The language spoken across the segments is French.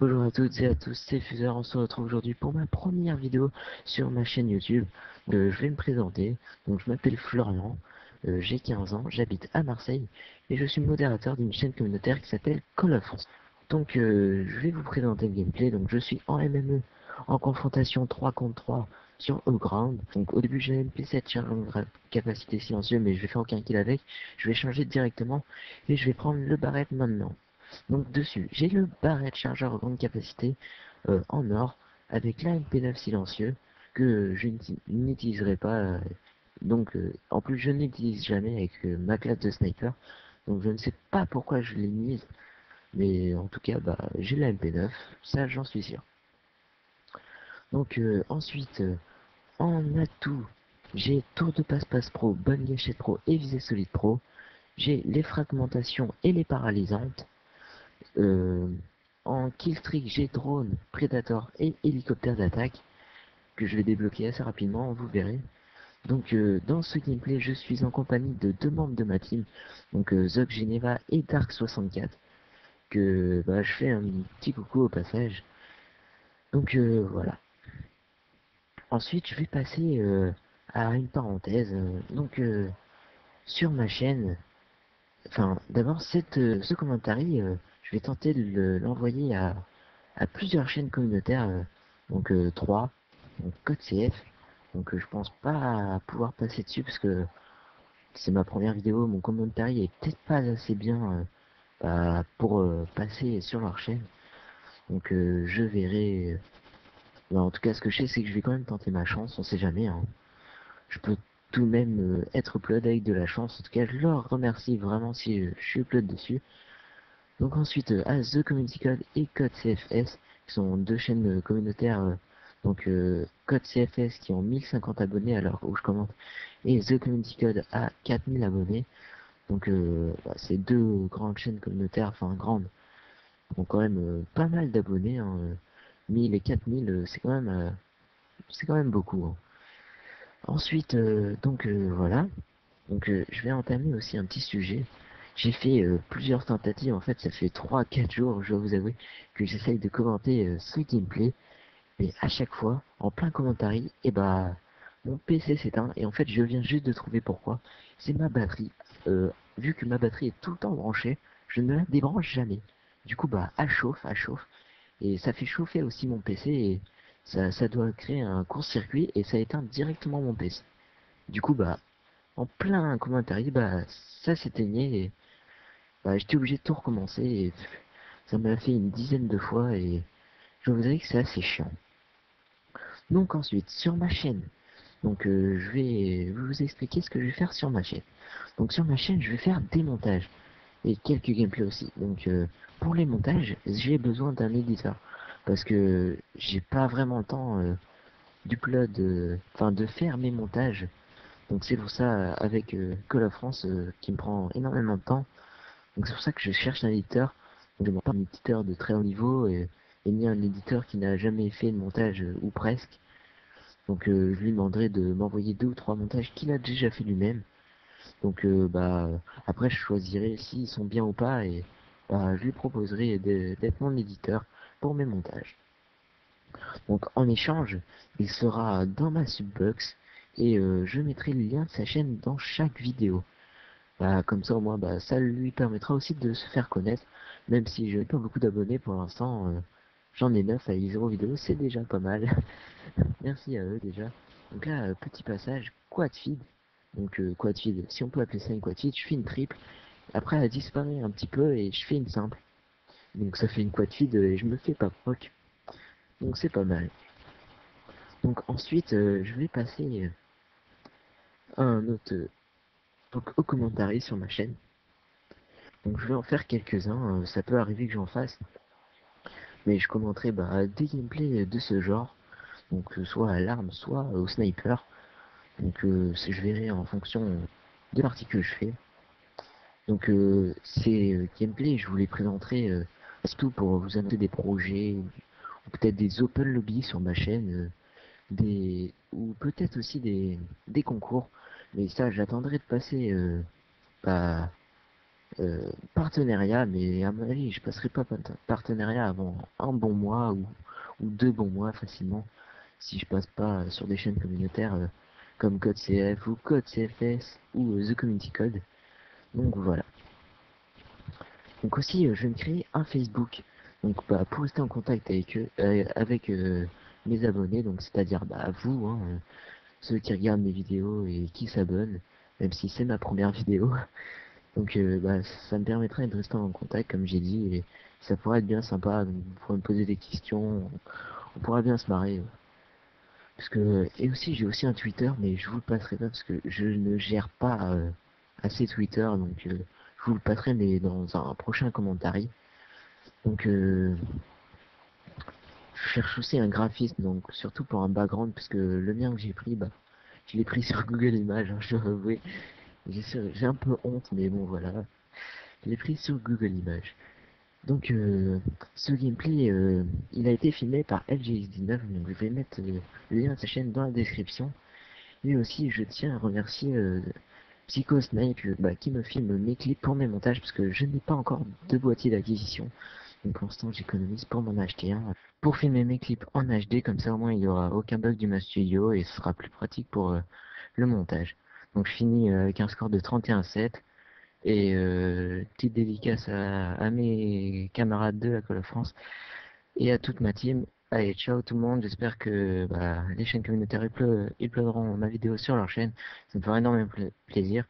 Bonjour à toutes et à tous, c'est Fuseur, on se retrouve aujourd'hui pour ma première vidéo sur ma chaîne YouTube. Je vais me présenter, donc je m'appelle Florian, j'ai 15 ans, j'habite à Marseille et je suis modérateur d'une chaîne communautaire qui s'appelle Call of France. Donc je vais vous présenter le gameplay, donc je suis en MME, en confrontation 3 contre 3 sur Ground. Donc au début j'ai un MP7 chargeur capacité silencieux mais je vais faire aucun kill avec, je vais changer directement et je vais prendre le barrette maintenant. Donc dessus, j'ai le barrette chargeur à grande capacité en or avec l'AMP9 silencieux que je n'utiliserai pas. En plus, je n'utilise jamais avec ma classe de sniper. Donc je ne sais pas pourquoi je l'ai mise, mais en tout cas, bah, j'ai la MP9, ça j'en suis sûr. Donc ensuite, en atout, j'ai tour de passe-passe pro, bonne gâchette pro et visée solide pro. J'ai les fragmentations et les paralysantes. Euh, En killstreak, j'ai drone, predator et hélicoptère d'attaque que je vais débloquer assez rapidement, vous verrez. Donc dans ce gameplay, je suis en compagnie de deux membres de ma team, donc Zog Geneva et Dark64, que bah, je fais un petit coucou au passage. Donc voilà. Ensuite, je vais passer à une parenthèse. Sur ma chaîne, enfin d'abord ce commentaire, je vais tenter de l'envoyer à plusieurs chaînes communautaires, 3, donc code CF. Donc je pense pas pouvoir passer dessus parce que c'est ma première vidéo, mon commentaire est peut-être pas assez bien pour passer sur leur chaîne. Donc je verrai. En tout cas, ce que je sais, c'est que je vais quand même tenter ma chance, on sait jamais, hein. Je peux tout de même être upload avec de la chance. En tout cas, je leur remercie vraiment si je suis upload dessus. Donc ensuite, à The Community Code et Code CFS, qui sont deux chaînes communautaires, Code CFS qui ont 1050 abonnés à l'heure où je commente, et The Community Code a 4000 abonnés. Donc c'est deux grandes chaînes communautaires, enfin grandes, qui ont quand même pas mal d'abonnés, hein. 1000 et 4000, c'est quand même beaucoup, hein. Ensuite, voilà. Donc je vais entamer aussi un petit sujet. J'ai fait plusieurs tentatives, en fait ça fait 3 4 jours, je dois vous avouer, que j'essaye de commenter ce gameplay, mais à chaque fois, en plein commentaire, et bah mon PC s'éteint, et en fait je viens juste de trouver pourquoi. C'est ma batterie. Vu que ma batterie est tout le temps branchée, je ne la débranche jamais. Du coup bah elle chauffe, et ça fait chauffer aussi mon PC, et ça doit créer un court-circuit, et ça éteint directement mon PC. Du coup bah en plein commentaire, bah ça s'éteignait et bah, j'étais obligé de tout recommencer et ça m'a fait une dizaine de fois et je vous dirais que c'est assez chiant. Donc ensuite, sur ma chaîne, je vais vous expliquer ce que je vais faire sur ma chaîne. Donc sur ma chaîne, je vais faire des montages et quelques gameplays aussi. Pour les montages, j'ai besoin d'un éditeur parce que j'ai pas vraiment le temps de faire mes montages. Donc c'est pour ça avec Call of France qui me prend énormément de temps. Donc c'est pour ça que je cherche un éditeur. Donc, je ne demande pas un éditeur de très haut niveau et ni un éditeur qui n'a jamais fait de montage ou presque. Je lui demanderai de m'envoyer 2 ou 3 montages qu'il a déjà fait lui-même. Après je choisirai s'ils sont bien ou pas et bah, je lui proposerai d'être mon éditeur pour mes montages. Donc en échange, il sera dans ma subbox et je mettrai le lien de sa chaîne dans chaque vidéo. Bah, comme ça, au moins, bah, ça lui permettra aussi de se faire connaître, même si je n'ai pas beaucoup d'abonnés pour l'instant. J'en ai 9 avec 0 vidéos, c'est déjà pas mal. Merci à eux déjà. Donc là, petit passage, quad feed. Quad feed, si on peut appeler ça une quad feed, je fais une triple. Après, elle disparaît un petit peu et je fais une simple. Donc ça fait une quad feed et je me fais pas proc. Donc c'est pas mal. Donc ensuite, je vais passer à un autre, au commentaire sur ma chaîne. Donc je vais en faire quelques-uns, ça peut arriver que j'en fasse. Mais je commenterai bah, des gameplays de ce genre, soit à l'arme, soit au sniper. Je verrai en fonction de parties que je fais. Ces gameplays, je vous les présenterai surtout pour vous annoncer des projets, ou peut-être des open lobbies sur ma chaîne, ou peut-être aussi des concours. Mais ça, j'attendrai de passer bah, partenariat, mais à mon avis, je passerai pas partenariat avant un bon mois ou 2 bons mois facilement, si je passe pas sur des chaînes communautaires comme Code CF ou Code CFS ou The Community Code. Donc voilà. Donc aussi, je vais me créer un Facebook. Donc bah, pour rester en contact avec eux, avec mes abonnés, donc c'est-à-dire bah, vous, hein, ceux qui regardent mes vidéos et qui s'abonnent, même si c'est ma première vidéo. Donc bah, ça me permettrait de rester en contact, comme j'ai dit, et ça pourrait être bien sympa. Donc vous pourrez me poser des questions, on pourra bien se marrer. Parce que, et aussi, j'ai aussi un Twitter, mais je vous le passerai pas parce que je ne gère pas assez Twitter, donc je vous le passerai, mais dans un prochain commentaire. Donc, je cherche aussi un graphiste, donc surtout pour un background, parce que le mien que j'ai pris, bah, je l'ai pris sur Google Images, hein, je dois avouer. J'ai un peu honte, mais bon, voilà. Je l'ai pris sur Google Images. Donc, ce gameplay, il a été filmé par LGX19, donc je vais mettre le lien de sa chaîne dans la description. Et aussi, je tiens à remercier Psycho Snipe bah, qui me filme mes clips pour mes montages, parce que je n'ai pas encore de boîtier d'acquisition. Donc pour l'instant, j'économise pour m'en acheter un. Pour filmer mes clips en HD, comme ça au moins il n'y aura aucun bug du ma studio et ce sera plus pratique pour le montage. Donc je finis avec un score de 31-7. Et petite dédicace à mes camarades de la Call of France et à toute ma team. Allez, ciao tout le monde, j'espère que bah, les chaînes communautaires uploaderont ma vidéo sur leur chaîne, ça me fera énormément plaisir.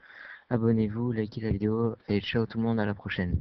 Abonnez-vous, likez la vidéo, et ciao tout le monde, à la prochaine.